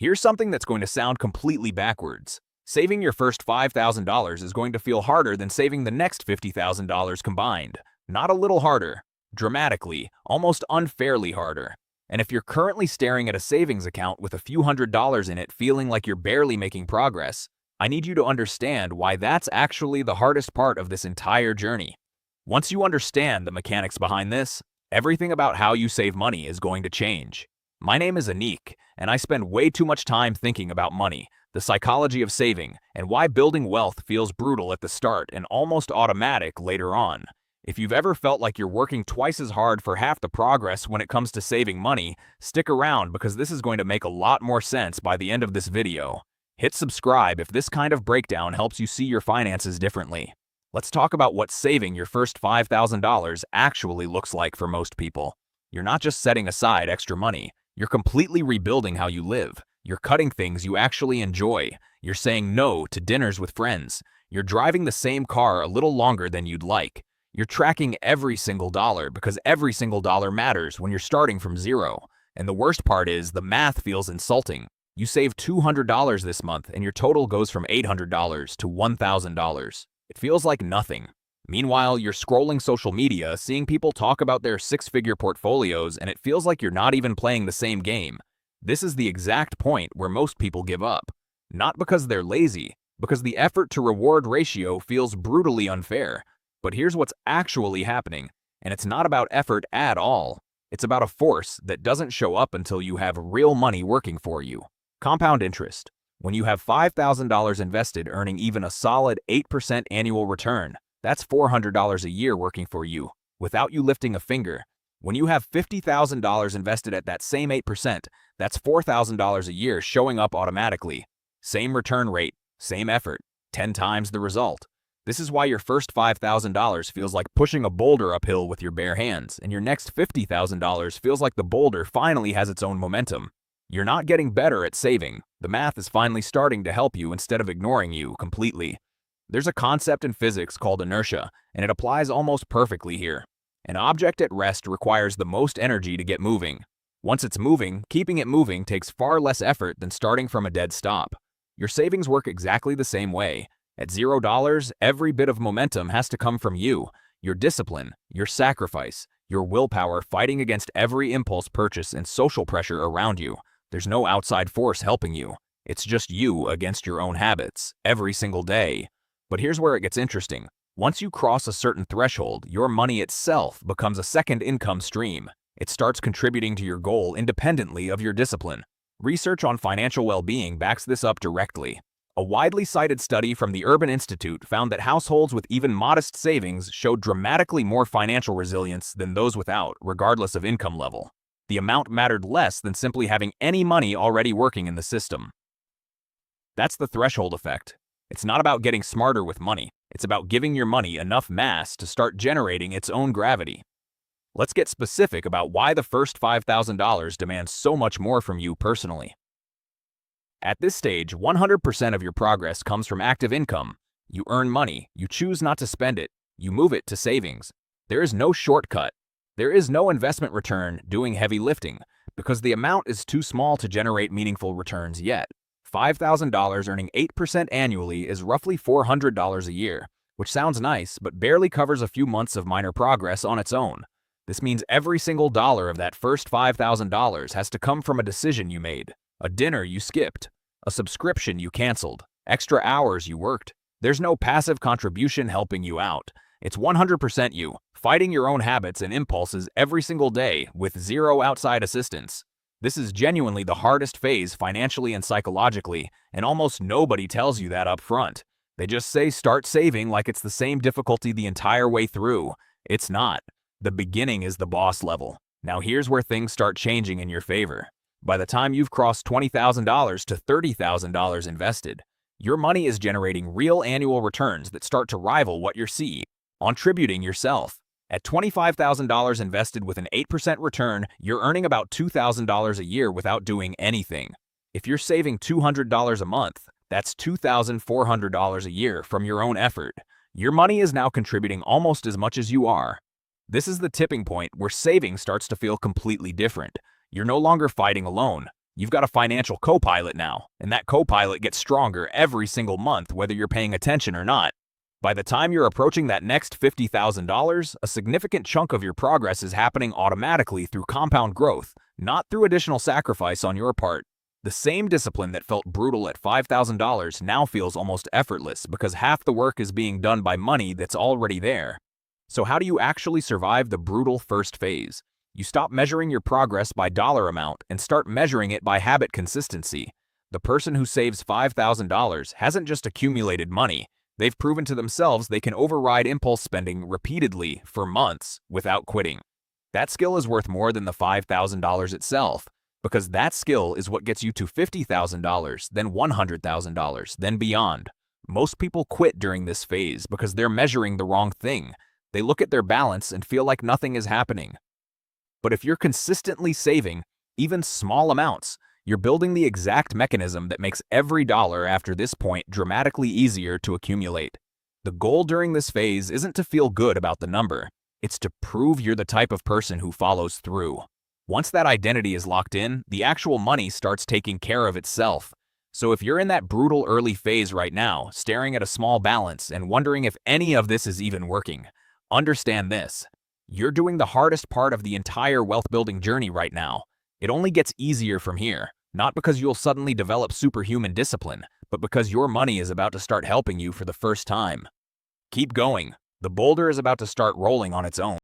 Here's something that's going to sound completely backwards. Saving your first $5,000 is going to feel harder than saving the next $50,000 combined. Not a little harder. Dramatically, almost unfairly harder. And if you're currently staring at a savings account with a few $100s in it feeling like you're barely making progress, I need you to understand why that's actually the hardest part of this entire journey. Once you understand the mechanics behind this, everything about how you save money is going to change. My name is Anik, and I spend way too much time thinking about money, the psychology of saving, and why building wealth feels brutal at the start and almost automatic later on. If you've ever felt like you're working twice as hard for half the progress when it comes to saving money, stick around because this is going to make a lot more sense by the end of this video. Hit subscribe if this kind of breakdown helps you see your finances differently. Let's talk about what saving your first $5,000 actually looks like for most people. You're not just setting aside extra money, you're completely rebuilding how you live. You're cutting things you actually enjoy. You're saying no to dinners with friends. You're driving the same car a little longer than you'd like. You're tracking every single dollar because every single dollar matters when you're starting from zero. And the worst part is the math feels insulting. You save $200 this month and your total goes from $800 to $1,000. It feels like nothing. Meanwhile, you're scrolling social media, seeing people talk about their six-figure portfolios, and it feels like you're not even playing the same game. This is the exact point where most people give up. Not because they're lazy, because the effort to reward ratio feels brutally unfair. But here's what's actually happening, and it's not about effort at all. It's about a force that doesn't show up until you have real money working for you. Compound interest. When you have $5,000 invested earning even a solid 8% annual return, that's $400 a year working for you, without you lifting a finger. When you have $50,000 invested at that same 8%, that's $4,000 a year showing up automatically. Same return rate, same effort, 10 times the result. This is why your first $5,000 feels like pushing a boulder uphill with your bare hands, and your next $50,000 feels like the boulder finally has its own momentum. You're not getting better at saving. The math is finally starting to help you instead of ignoring you completely. There's a concept in physics called inertia, and it applies almost perfectly here. An object at rest requires the most energy to get moving. Once it's moving, keeping it moving takes far less effort than starting from a dead stop. Your savings work exactly the same way. At $0, every bit of momentum has to come from you, your discipline, your sacrifice, your willpower fighting against every impulse purchase and social pressure around you. There's no outside force helping you. It's just you against your own habits, every single day. But here's where it gets interesting. Once you cross a certain threshold, your money itself becomes a second income stream. It starts contributing to your goal independently of your discipline. Research on financial well-being backs this up directly. A widely cited study from the Urban Institute found that households with even modest savings showed dramatically more financial resilience than those without, regardless of income level. The amount mattered less than simply having any money already working in the system. That's the threshold effect. It's not about getting smarter with money. It's about giving your money enough mass to start generating its own gravity. Let's get specific about why the first $5,000 demands so much more from you personally. At this stage, 100% of your progress comes from active income. You earn money, you choose not to spend it, you move it to savings. There is no shortcut. There is no investment return doing heavy lifting, because the amount is too small to generate meaningful returns yet. $5,000 earning 8% annually is roughly $400 a year, which sounds nice, but barely covers a few months of minor progress on its own. This means every single dollar of that first $5,000 has to come from a decision you made, a dinner you skipped, a subscription you canceled, extra hours you worked. There's no passive contribution helping you out. It's 100% you, fighting your own habits and impulses every single day with zero outside assistance. This is genuinely the hardest phase financially and psychologically, and almost nobody tells you that up front. They just say start saving like it's the same difficulty the entire way through. It's not. The beginning is the boss level. Now here's where things start changing in your favor. By the time you've crossed $20,000 to $30,000 invested, your money is generating real annual returns that start to rival what you're contributing yourself. At $25,000 invested with an 8% return, you're earning about $2,000 a year without doing anything. If you're saving $200 a month, that's $2,400 a year from your own effort. Your money is now contributing almost as much as you are. This is the tipping point where saving starts to feel completely different. You're no longer fighting alone. You've got a financial co-pilot now, and that co-pilot gets stronger every single month whether you're paying attention or not. By the time you're approaching that next $50,000, a significant chunk of your progress is happening automatically through compound growth, not through additional sacrifice on your part. The same discipline that felt brutal at $5,000 now feels almost effortless because half the work is being done by money that's already there. So how do you actually survive the brutal first phase? You stop measuring your progress by dollar amount and start measuring it by habit consistency. The person who saves $5,000 hasn't just accumulated money. They've proven to themselves they can override impulse spending repeatedly for months without quitting. That skill is worth more than the $5,000 itself, because that skill is what gets you to $50,000, then $100,000, then beyond. Most people quit during this phase because they're measuring the wrong thing. They look at their balance and feel like nothing is happening. But if you're consistently saving, even small amounts, you're building the exact mechanism that makes every dollar after this point dramatically easier to accumulate. The goal during this phase isn't to feel good about the number. It's to prove you're the type of person who follows through. Once that identity is locked in, the actual money starts taking care of itself. So if you're in that brutal early phase right now, staring at a small balance and wondering if any of this is even working, understand this. You're doing the hardest part of the entire wealth-building journey right now. It only gets easier from here, not because you'll suddenly develop superhuman discipline, but because your money is about to start helping you for the first time. Keep going. The boulder is about to start rolling on its own.